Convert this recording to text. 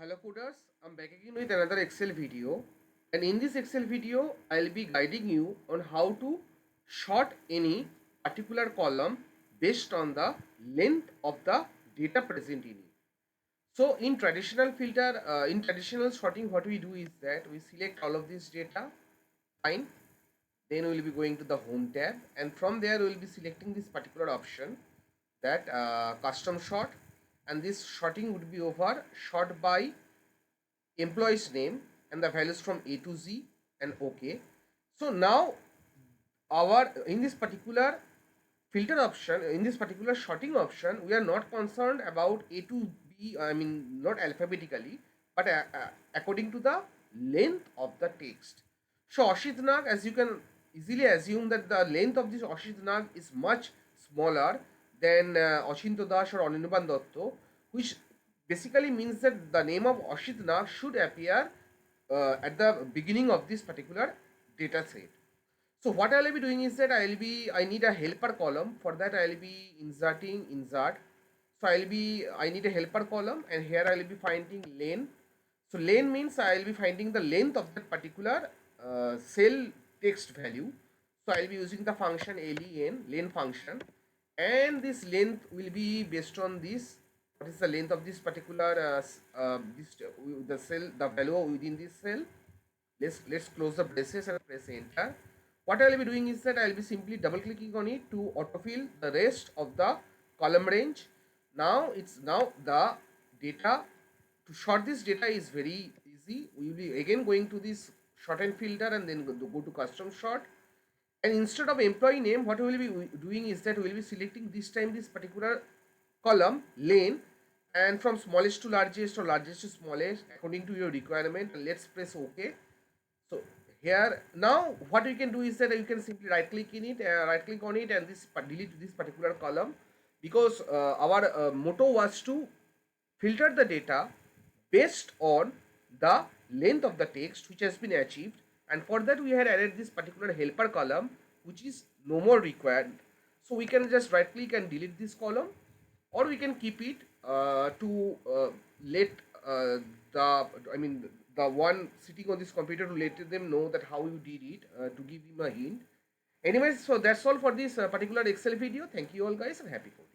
Hello coders, I'm back again with another Excel video, and in this Excel video I'll be guiding you on how to sort any particular column based on the length of the data present in it. So in traditional sorting, what we do is that we select all of this data, fine, then we will be going to the home tab, and from there we will be selecting this particular option, that custom sort, and this sorting would be over sort by employee's name and the values from A to Z and OK. So now our in this particular filter option, in this particular sorting option, we are not concerned about A to B, I mean not alphabetically, but according to the length of the text. So Ashit Nag, as you can easily assume, that the length of this Ashit Nag is much smaller than Ashinto Das or Anirban Dotto, which basically means that the name of Ashit Nag should appear at the beginning of this particular data set. So what I'll be doing is that I need a helper column. For that I'll be inserting insert. So I need a helper column, and here I'll be finding len. So len means I'll be finding the length of that particular cell text value. So I'll be using the function len function, and this length will be based on this. What is the length of this particular the cell, the value within this cell? Let's close the braces and press enter. What I'll be doing is that I'll be simply double clicking on it to autofill the rest of the column range. Now the data, to sort this data is very easy. We will be again going to this shorten filter and then go to custom sort, and instead of employee name, what we will be doing is that we will be selecting this time this particular column lane, and from smallest to largest or largest to smallest according to your requirement, and let's press OK. So here now what you can do is that you can simply right click on it, and this delete this particular column, because our motto was to filter the data based on the length of the text, which has been achieved, and for that we had added this particular helper column, which is no more required. So we can just right click and delete this column, or we can keep it to let the I mean the one sitting on this computer to let them know that how you did it, to give him a hint. Anyways, so that's all for this particular Excel video. Thank you all guys, and happy coding.